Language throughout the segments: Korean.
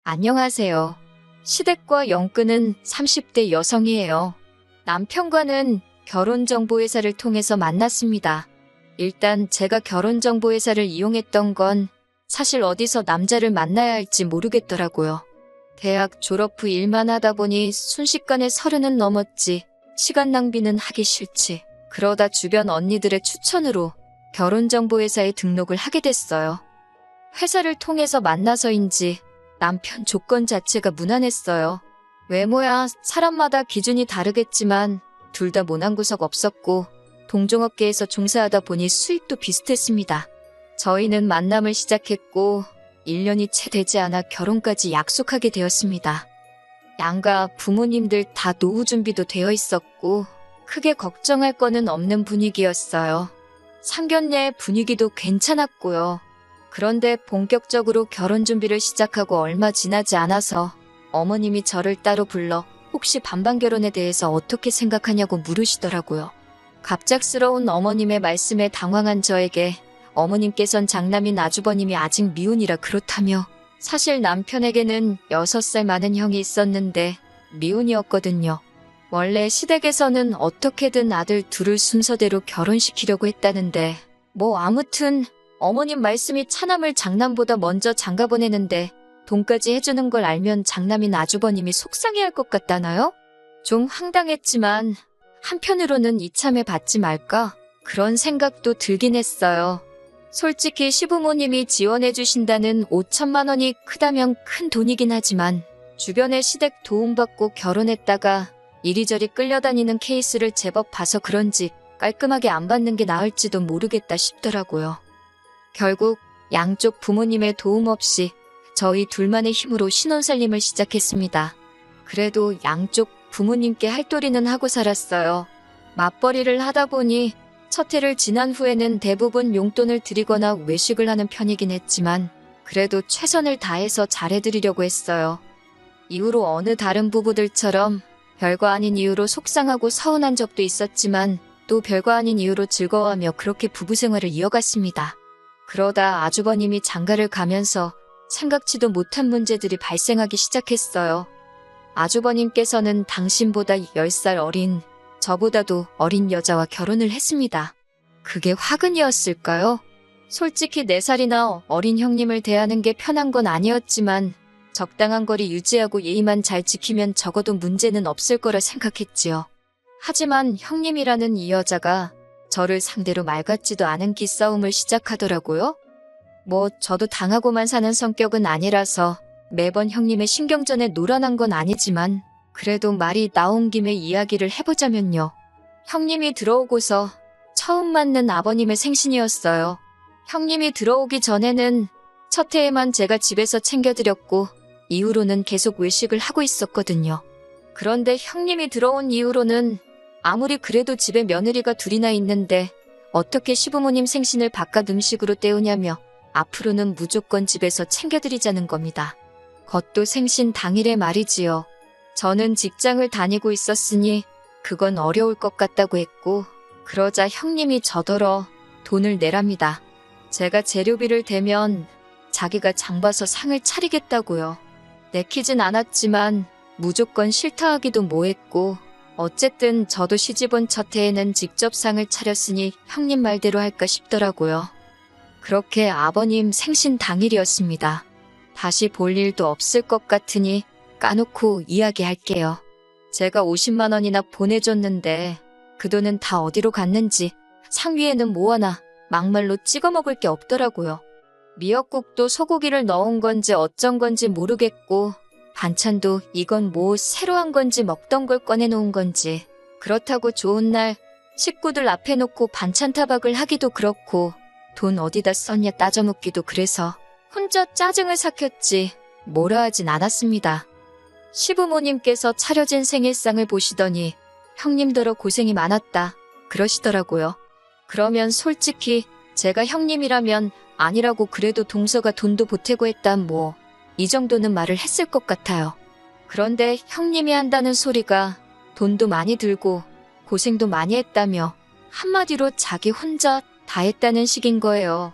안녕하세요. 시댁과 영근은 30대 여성이에요. 남편과는 결혼정보회사를 통해서 만났습니다. 일단 제가 결혼정보회사를 이용했던 건 사실 어디서 남자를 만나야 할지 모르겠더라고요. 대학 졸업 후 일만 하다 보니 순식간에 30은 넘었지. 시간 낭비는 하기 싫지. 그러다 주변 언니들의 추천으로 결혼정보회사에 등록을 하게 됐어요. 회사를 통해서 만나서인지 남편 조건 자체가 무난했어요. 외모야 사람마다 기준이 다르겠지만 둘 다 모난 구석 없었고 동종업계에서 종사하다 보니 수입도 비슷했습니다. 저희는 만남을 시작했고 1년이 채 되지 않아 결혼까지 약속하게 되었습니다. 양가 부모님들 다 노후 준비도 되어 있었고 크게 걱정할 거는 없는 분위기였어요. 상견례 분위기도 괜찮았고요. 그런데 본격적으로 결혼 준비를 시작하고 얼마 지나지 않아서 어머님이 저를 따로 불러 혹시 반반 결혼에 대해서 어떻게 생각하냐고 물으시더라고요. 갑작스러운 어머님의 말씀에 당황한 저에게 어머님께선 장남인 아주버님이 아직 미혼이라 그렇다며 사실 남편에게는 6살 많은 형이 있었는데 미혼이었거든요. 원래 시댁에서는 어떻게든 아들 둘을 순서대로 결혼시키려고 했다는데 아무튼 어머님 말씀이 차남을 장남보다 먼저 장가보내는데 돈까지 해주는 걸 알면 장남인 아주버님이 속상해할 것 같다나요? 좀 황당했지만 한편으로는 이참에 받지 말까? 그런 생각도 들긴 했어요. 솔직히 시부모님이 지원해주신다는 5천만 원이 크다면 큰 돈이긴 하지만 주변에 시댁 도움받고 결혼했다가 이리저리 끌려다니는 케이스를 제법 봐서 그런지 깔끔하게 안 받는 게 나을지도 모르겠다 싶더라고요. 결국 양쪽 부모님의 도움 없이 저희 둘만의 힘으로 신혼살림을 시작했습니다. 그래도 양쪽 부모님께 할도리는 하고 살았어요. 맞벌이를 하다 보니 첫 해를 지난 후에는 대부분 용돈을 드리거나 외식을 하는 편이긴 했지만 그래도 최선을 다해서 잘해드리려고 했어요. 이후로 어느 다른 부부들처럼 별거 아닌 이유로 속상하고 서운한 적도 있었지만 또 별거 아닌 이유로 즐거워하며 그렇게 부부 생활을 이어갔습니다. 그러다 아주버님이 장가를 가면서 생각지도 못한 문제들이 발생하기 시작했어요. 아주버님께서는 당신보다 10살 어린, 저보다도 어린 여자와 결혼을 했습니다. 그게 화근이었을까요? 솔직히 4살이나 어린 형님을 대하는 게 편한 건 아니었지만 적당한 거리 유지하고 예의만 잘 지키면 적어도 문제는 없을 거라 생각했지요. 하지만 형님이라는 이 여자가 저를 상대로 말 같지도 않은 기싸움을 시작하더라고요. 저도 당하고만 사는 성격은 아니라서 매번 형님의 신경전에 놀아난 건 아니지만 그래도 말이 나온 김에 이야기를 해보자면요. 형님이 들어오고서 처음 맞는 아버님의 생신이었어요. 형님이 들어오기 전에는 첫 해에만 제가 집에서 챙겨드렸고 이후로는 계속 외식을 하고 있었거든요. 그런데 형님이 들어온 이후로는 아무리 그래도 집에 며느리가 둘이나 있는데 어떻게 시부모님 생신을 바깥 음식으로 때우냐며 앞으로는 무조건 집에서 챙겨드리자는 겁니다. 그것도 생신 당일에 말이지요. 저는 직장을 다니고 있었으니 그건 어려울 것 같다고 했고 그러자 형님이 저더러 돈을 내랍니다. 제가 재료비를 대면 자기가 장봐서 상을 차리겠다고요. 내키진 않았지만 무조건 싫다 하기도 뭐했고 어쨌든 저도 시집온 첫 해에는 직접 상을 차렸으니 형님 말대로 할까 싶더라고요. 그렇게 아버님 생신 당일이었습니다. 다시 볼 일도 없을 것 같으니 까놓고 이야기할게요. 제가 50만 원이나 보내줬는데 그 돈은 다 어디로 갔는지 상위에는 뭐하나 막말로 찍어 먹을 게 없더라고요. 미역국도 소고기를 넣은 건지 어쩐 건지 모르겠고 반찬도 이건 새로 한 건지 먹던 걸 꺼내놓은 건지 그렇다고 좋은 날 식구들 앞에 놓고 반찬 타박을 하기도 그렇고 돈 어디다 썼냐 따져 묻기도 그래서 혼자 짜증을 삭혔지 뭐라 하진 않았습니다. 시부모님께서 차려진 생일상을 보시더니 형님더러 고생이 많았다 그러시더라고요. 그러면 솔직히 제가 형님이라면 아니라고 그래도 동서가 돈도 보태고 했다 이 정도는 말을 했을 것 같아요. 그런데 형님이 한다는 소리가 돈도 많이 들고 고생도 많이 했다며 한마디로 자기 혼자 다 했다는 식인 거예요.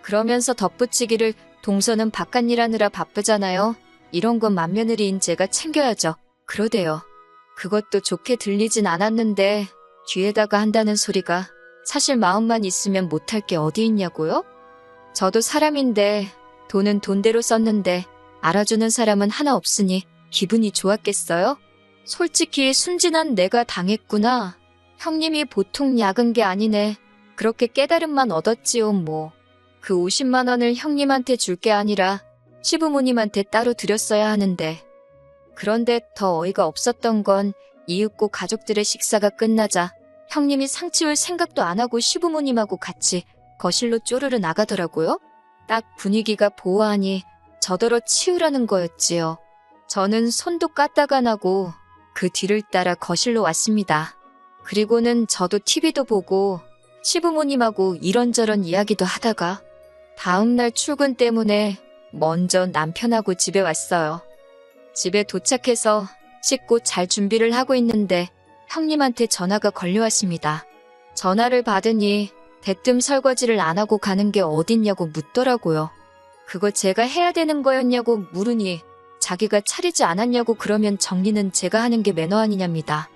그러면서 덧붙이기를 동서는 바깥일 하느라 바쁘잖아요. 이런 건 맏며느리인 제가 챙겨야죠. 그러대요. 그것도 좋게 들리진 않았는데 뒤에다가 한다는 소리가 사실 마음만 있으면 못할 게 어디 있냐고요? 저도 사람인데 돈은 돈대로 썼는데 알아주는 사람은 하나 없으니 기분이 좋았겠어요? 솔직히 순진한 내가 당했구나. 형님이 보통 약은 게 아니네. 그렇게 깨달음만 얻었지요 뭐. 그 50만 원을 형님한테 줄 게 아니라 시부모님한테 따로 드렸어야 하는데. 그런데 더 어이가 없었던 건 이윽고 가족들의 식사가 끝나자 형님이 상 치울 생각도 안 하고 시부모님하고 같이 거실로 쪼르르 나가더라고요. 딱 분위기가 보아하니 저더러 치우라는 거였지요. 저는 손도 까딱 안 하고 그 뒤를 따라 거실로 왔습니다. 그리고는 저도 TV도 보고 시부모님하고 이런저런 이야기도 하다가 다음날 출근 때문에 먼저 남편하고 집에 왔어요. 집에 도착해서 씻고 잘 준비를 하고 있는데 형님한테 전화가 걸려왔습니다. 전화를 받으니 대뜸 설거지를 안 하고 가는 게 어딨냐고 묻더라고요. 그거 제가 해야 되는 거였냐고 물으니 자기가 차리지 않았냐고 그러면 정리는 제가 하는 게 매너 아니냐입니다.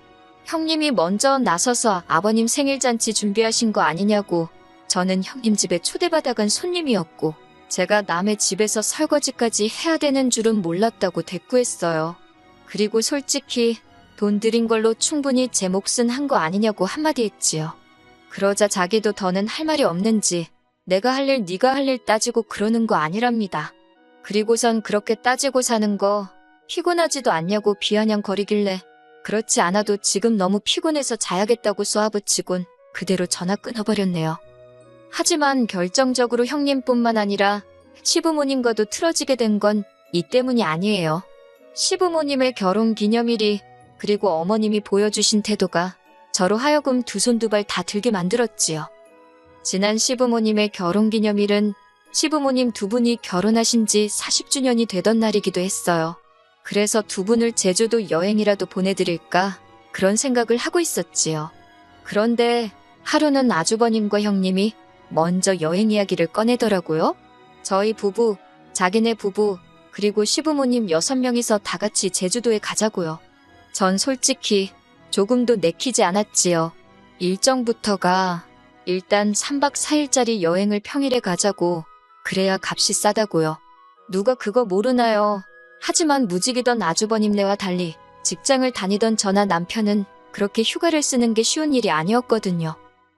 형님이 먼저 나서서 아버님 생일잔치 준비하신 거 아니냐고. 저는 형님 집에 초대받아간 손님이었고 제가 남의 집에서 설거지까지 해야 되는 줄은 몰랐다고 대꾸했어요. 그리고 솔직히 돈 들인 걸로 충분히 제 몫은 한 거 아니냐고 한마디 했지요. 그러자 자기도 더는 할 말이 없는지 내가 할 일 네가 할 일 따지고 그러는 거 아니랍니다. 그리고선 그렇게 따지고 사는 거 피곤하지도 않냐고 비아냥거리길래 그렇지 않아도 지금 너무 피곤해서 자야겠다고 쏘아붙이곤 그대로 전화 끊어버렸네요. 하지만 결정적으로 형님뿐만 아니라 시부모님과도 틀어지게 된 건 이 때문이 아니에요. 시부모님의 결혼기념일이 그리고 어머님이 보여주신 태도가 저로 하여금 두 손 두 발 다 들게 만들었지요. 지난 시부모님의 결혼기념일은 시부모님 두 분이 결혼하신 지 40주년이 되던 날이기도 했어요. 그래서 두 분을 제주도 여행이라도 보내드릴까 그런 생각을 하고 있었지요. 그런데 하루는 아주버님과 형님이 먼저 여행 이야기를 꺼내더라고요. 저희 부부, 자기네 부부, 그리고 시부모님 6명이서 다 같이 제주도에 가자고요. 전 솔직히 조금도 내키지 않았지요. 일정부터가 일단 3박 4일짜리 여행을 평일에 가자고. 그래야 값이 싸다고요. 누가 그거 모르나요? 하지만 무직이던 아주버님네와 달리 직장을 다니던 저나 남편은 그렇게 휴가를 쓰는 게 쉬운 일이 아니었거든요.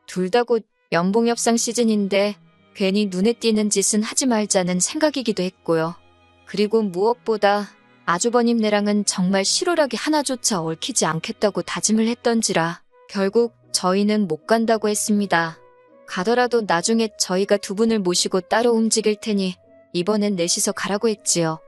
둘 다 곧 연봉 협상 시즌인데 괜히 눈에 띄는 짓은 하지 말자는 생각이기도 했고요. 그리고 무엇보다 아주버님네랑은 정말 실오라기 하나조차 얽히지 않겠다고 다짐을 했던지라 결국 저희는 못 간다고 했습니다. 가더라도 나중에 저희가 두 분을 모시고 따로 움직일 테니 이번엔 넷이서 가라고 했지요.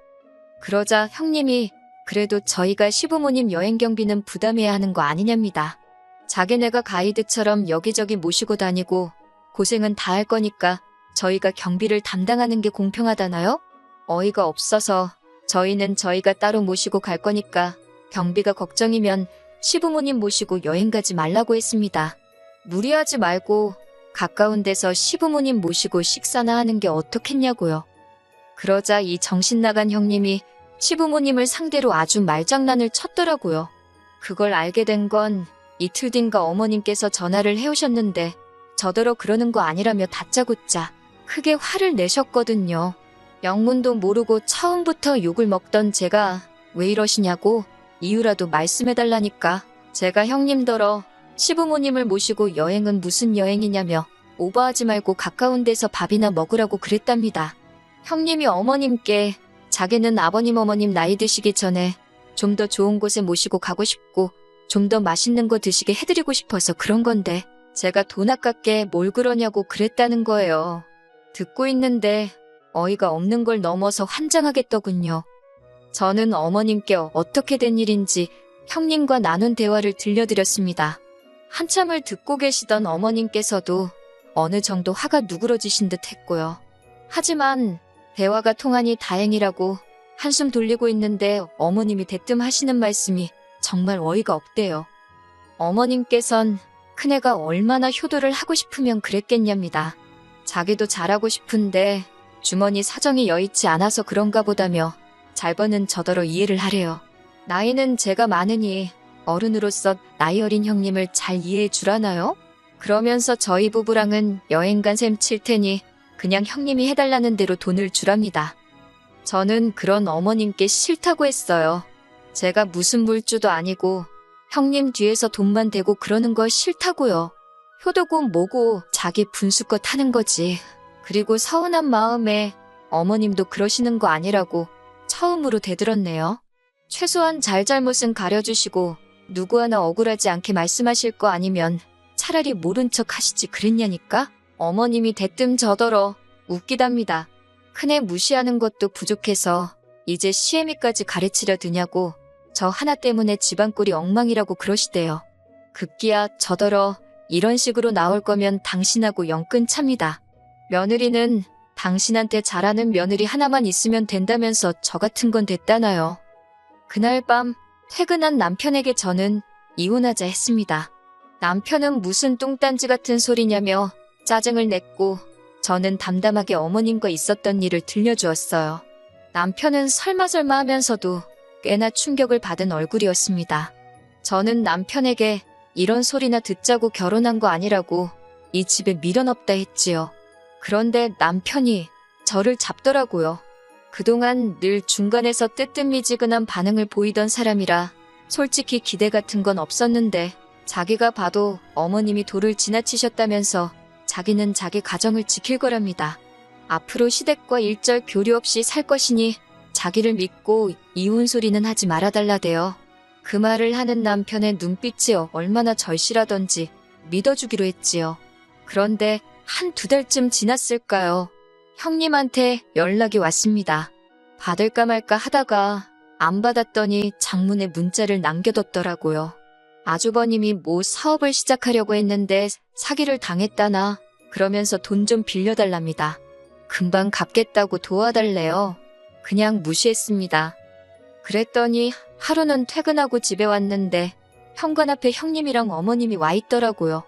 그러자 형님이 그래도 저희가 시부모님 여행 경비는 부담해야 하는 거 아니냐입니다. 자기네가 가이드처럼 여기저기 모시고 다니고 고생은 다 할 거니까 저희가 경비를 담당하는 게 공평하다나요? 어이가 없어서 저희는 저희가 따로 모시고 갈 거니까 경비가 걱정이면 시부모님 모시고 여행 가지 말라고 했습니다. 무리하지 말고 가까운 데서 시부모님 모시고 식사나 하는 게 어떻겠냐고요. 그러자 이 정신나간 형님이 시부모님을 상대로 아주 말장난을 쳤더라고요. 그걸 알게 된 건 이틀 뒤인가 어머님께서 전화를 해오셨는데 저더러 그러는 거 아니라며 다짜고짜 크게 화를 내셨거든요. 영문도 모르고 처음부터 욕을 먹던 제가 왜 이러시냐고 이유라도 말씀해달라니까 제가 형님더러 시부모님을 모시고 여행은 무슨 여행이냐며 오버하지 말고 가까운 데서 밥이나 먹으라고 그랬답니다. 형님이 어머님께 자기는 아버님 어머님 나이 드시기 전에 좀 더 좋은 곳에 모시고 가고 싶고 좀 더 맛있는 거 드시게 해드리고 싶어서 그런 건데 제가 돈 아깝게 뭘 그러냐고 그랬다는 거예요. 듣고 있는데 어이가 없는 걸 넘어서 환장하겠더군요. 저는 어머님께 어떻게 된 일인지 형님과 나눈 대화를 들려드렸습니다. 한참을 듣고 계시던 어머님께서도 어느 정도 화가 누그러지신 듯 했고요. 하지만 대화가 통하니 다행이라고 한숨 돌리고 있는데 어머님이 대뜸 하시는 말씀이 정말 어이가 없대요. 어머님께선 큰애가 얼마나 효도를 하고 싶으면 그랬겠냐입니다. 자기도 잘하고 싶은데 주머니 사정이 여의치 않아서 그런가 보다며 잘 버는 저더러 이해를 하래요. 나이는 제가 많으니 어른으로서 나이 어린 형님을 잘 이해해 주라나요? 그러면서 저희 부부랑은 여행 간 셈 칠 테니 그냥 형님이 해달라는 대로 돈을 주랍니다. 저는 그런 어머님께 싫다고 했어요. 제가 무슨 물주도 아니고 형님 뒤에서 돈만 대고 그러는 거 싫다고요. 효도고 뭐고 자기 분수껏 하는 거지. 그리고 서운한 마음에 어머님도 그러시는 거 아니라고 처음으로 대들었네요. 최소한 잘잘못은 가려주시고 누구 하나 억울하지 않게 말씀하실 거 아니면 차라리 모른 척 하시지 그랬냐니까? 어머님이 대뜸 저더러 웃기답니다. 큰애 무시하는 것도 부족해서 이제 시애미까지 가르치려 드냐고 저 하나 때문에 집안 꼴이 엉망이라고 그러시대요. 급기야 저더러 이런 식으로 나올 거면 당신하고 영 끊찹니다. 며느리는 당신한테 잘하는 며느리 하나만 있으면 된다면서 저 같은 건 됐다나요. 그날 밤 퇴근한 남편에게 저는 이혼하자 했습니다. 남편은 무슨 뚱딴지 같은 소리냐며 짜증을 냈고 저는 담담하게 어머님과 있었던 일을 들려주었어요. 남편은 설마 하면서도 꽤나 충격을 받은 얼굴이었습니다. 저는 남편에게 이런 소리나 듣자고 결혼한 거 아니라고 이 집에 미련 없다 했지요. 그런데 남편이 저를 잡더라고요. 그동안 늘 중간에서 뜨뜻미지근한 반응을 보이던 사람이라 솔직히 기대 같은 건 없었는데 자기가 봐도 어머님이 도를 지나치셨다면서 자기는 자기 가정을 지킬 거랍니다. 앞으로 시댁과 일절 교류 없이 살 것이니 자기를 믿고 이혼 소리는 하지 말아달라대요. 그 말을 하는 남편의 눈빛이 얼마나 절실하던지 믿어주기로 했지요. 그런데 한두 달쯤 지났을까요? 형님한테 연락이 왔습니다. 받을까 말까 하다가 안 받았더니 장문에 문자를 남겨뒀더라고요. 아주버님이 뭐 사업을 시작하려고 했는데 사기를 당했다나 그러면서 돈 좀 빌려달랍니다. 금방 갚겠다고 도와달래요. 그냥 무시했습니다. 그랬더니 하루는 퇴근하고 집에 왔는데 현관 앞에 형님이랑 어머님이 와 있더라고요.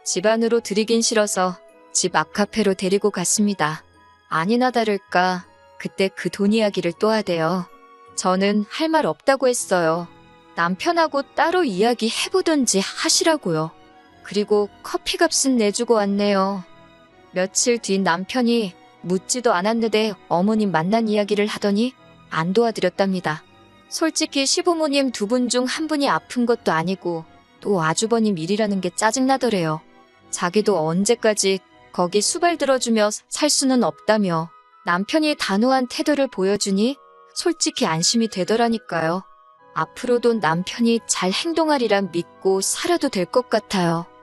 집 안으로 들이긴 싫어서 집 앞카페로 데리고 갔습니다. 아니나 다를까 그때 그 돈 이야기를 또 하대요. 저는 할 말 없다고 했어요. 남편하고 따로 이야기해보던지 하시라고요. 그리고 커피값은 내주고 왔네요. 며칠 뒤 남편이 묻지도 않았는데 어머님 만난 이야기를 하더니 안 도와드렸답니다. 솔직히 시부모님 두 분 중 한 분이 아픈 것도 아니고 또 아주버님 일이라는 게 짜증나더래요. 자기도 언제까지 거기 수발 들어주며 살 수는 없다며 남편이 단호한 태도를 보여주니 솔직히 안심이 되더라니까요. 앞으로도 남편이 잘 행동하리란 믿고 살아도 될 것 같아요.